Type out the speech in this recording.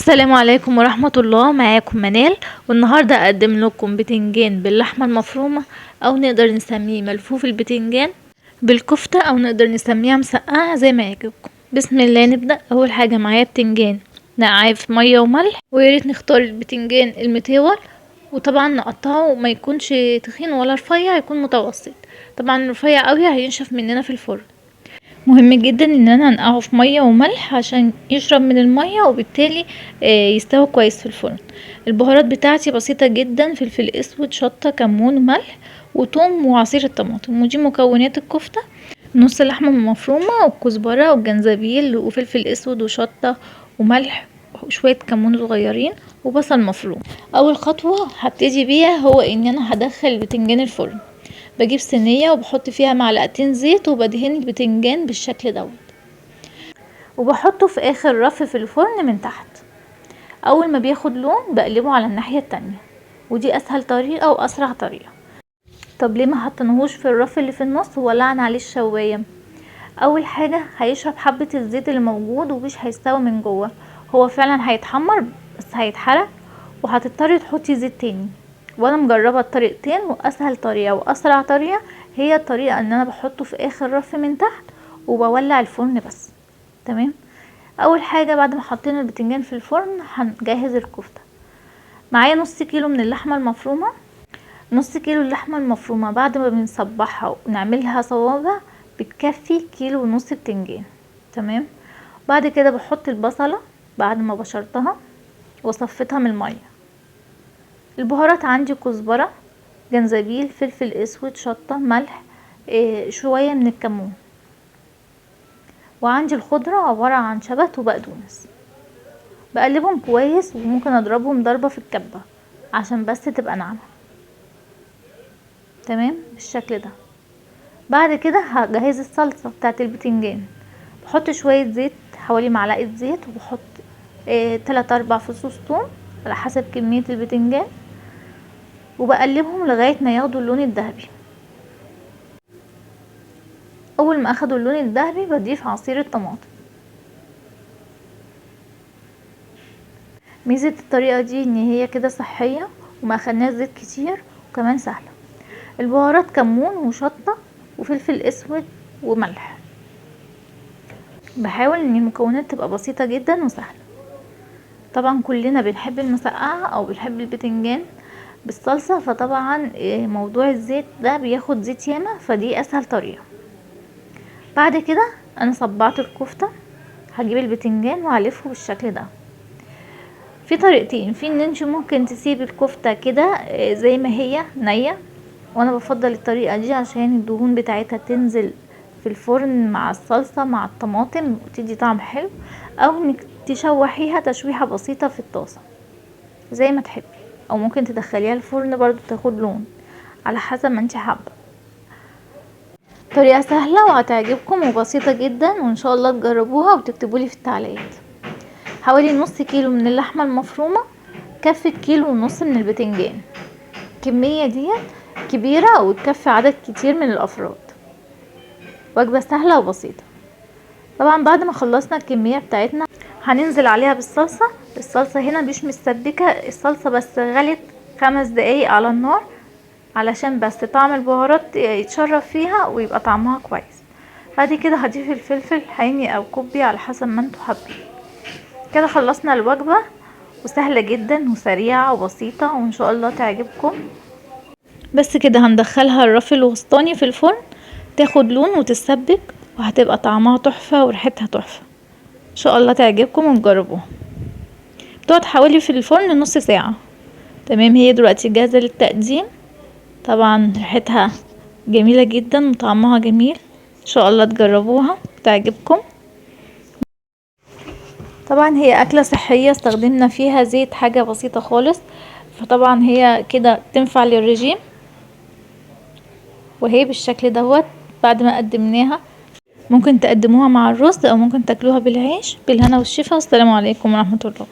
السلام عليكم ورحمة الله. معاكم منال، والنهاردة اقدم لكم بتنجان باللحمة المفرومة، او نقدر نسميه ملفوف البتنجان بالكفتة، او نقدر نسميها مسقعة زي ما يعجبكم. بسم الله نبدأ. اول حاجة معايا بتنجان نقعاه في مية وملح، وياريت نختار البتنجان المتول، وطبعا نقطعه ما يكونش تخين ولا رفيع، يكون متوسط. طبعا رفيع قوي هينشف مننا في الفرن. مهم جدا ان انا انقعه في ميه وملح عشان يشرب من الميه، وبالتالي يستوي كويس في الفرن. البهارات بتاعتي بسيطه جدا: فلفل اسود، شطه، كمون، ملح، وثوم، وعصير الطماطم. ودي مكونات الكفته: نص لحمه مفرومه، والكزبره، والجنزبيل، وفلفل اسود، وشطه، وملح، وشويه كمون صغيرين، وبصل مفروم. اول خطوه هبتدي بيها هو ان انا هدخل البتنجان الفرن. بجيب صينية وبحط فيها معلقتين زيت، وبدهن البتنجان بالشكل دوت، وبحطه في اخر رف في الفرن من تحت. اول ما بياخد لون بقلبه على الناحية التانية، ودي اسهل طريقة واسرع طريقة. طب ليه ما حطناهوش في الرف اللي في النص وولعنا عليه الشواية؟ اول حاجة هيشرب حبة الزيت اللي موجود، ومش هيستوي من جوه. هو فعلا هيتحمر بس هيتحرق، وهتضطري تحطي زيت تاني. وانا مجربه الطريقتين، واسهل طريقه واسرع طريقه هي الطريقه ان انا بحطه في اخر رف من تحت، وبولع الفرن بس. تمام. اول حاجه بعد ما حطينا البتنجان في الفرن هنجهز الكفته. معايا نص كيلو من اللحمه المفرومه. نص كيلو اللحمه المفرومه بعد ما بنصبحها ونعملها صوابع بتكفي كيلو ونص بتنجان. تمام. بعد كده بحط البصله بعد ما بشرتها وصفتها من الميه. البهارات عندي: كزبرة، جنزبيل، فلفل اسود، شطة، ملح، شوية من الكمون. وعندي الخضرة عبارة عن شبت وبقدونس. بقلبهم كويس، وممكن اضربهم ضربة في الكبة عشان بس تبقى ناعمة. تمام بالشكل ده. بعد كده هجهز الصلصة بتاعت البتنجان. بحط شوية زيت، حوالي معلقة زيت، وبحط 3-4 فصوص ثوم على حسب كمية البتنجان، وبقلبهم لغاية ما ياخدوا اللون الذهبي. اول ما اخدوا اللون الذهبي بضيف عصير الطماطم. ميزة الطريقة دي ان هي كده صحية، وما اخدناش زيت كتير، وكمان سهلة. البهارات: كمون، وشطة، وفلفل اسود، وملح. بحاول ان المكونات تبقى بسيطة جدا وسهلة. طبعا كلنا بنحب المسقعة او بنحب البتنجان بالصلصة، فطبعا موضوع الزيت ده بياخد زيت ياما، فدي اسهل طريقة. بعد كده انا صبعت الكفتة. هجيب البتنجان وهلفه بالشكل ده. في طريقتين: في ان انت ممكن تسيب الكفتة كده زي ما هي نية، وانا بفضل الطريقة دي عشان الدهون بتاعتها تنزل في الفرن مع الصلصة مع الطماطم وتدي طعم حلو، او انك تشوحيها تشويحة بسيطة في الطاسة زي ما تحبي، او ممكن تدخليها الفرن برضو تاخد لون على حسب ما انت حابة. طريقة سهلة وهتعجبكم وبسيطة جدا، وان شاء الله تجربوها وتكتبولي في التعليقات. حوالي نص كيلو من اللحمة المفرومة كفت كيلو ونص من البتنجان. الكمية دي كبيرة وتكفي عدد كتير من الافراد. وجبة سهلة وبسيطة. طبعا بعد ما خلصنا الكمية بتاعتنا هننزل عليها بالصلصة. الصلصة هنا مش مستبكة، الصلصة بس غلت 5 دقايق على النار علشان بس طعم البهارات يتشرب فيها ويبقى طعمها كويس. بعد كده هضيف الفلفل حامي او كوبي على حسب ما انتوا حابين. كده خلصنا الوجبة، وسهلة جدا وسريعة وبسيطة، وان شاء الله تعجبكم. بس كده هندخلها الرف الوسطاني في الفرن تاخد لون وتتسبك، وهتبقى طعمها تحفة وريحتها تحفة. ان شاء الله تعجبكم وتجربوها. بتقعد حوالي في الفرن نص ساعة. تمام. هي دلوقتي جاهزة للتقديم. طبعا ريحتها جميلة جدا وطعمها جميل. ان شاء الله تجربوها وتعجبكم. طبعا هي اكلة صحية، استخدمنا فيها زيت حاجة بسيطة خالص، فطبعا هي كده تنفع للرجيم. وهي بالشكل دوت بعد ما قدمناها. ممكن تقدموها مع الرز، او ممكن تاكلوها بالعيش. بالهنا والشفا، والسلام عليكم ورحمة الله.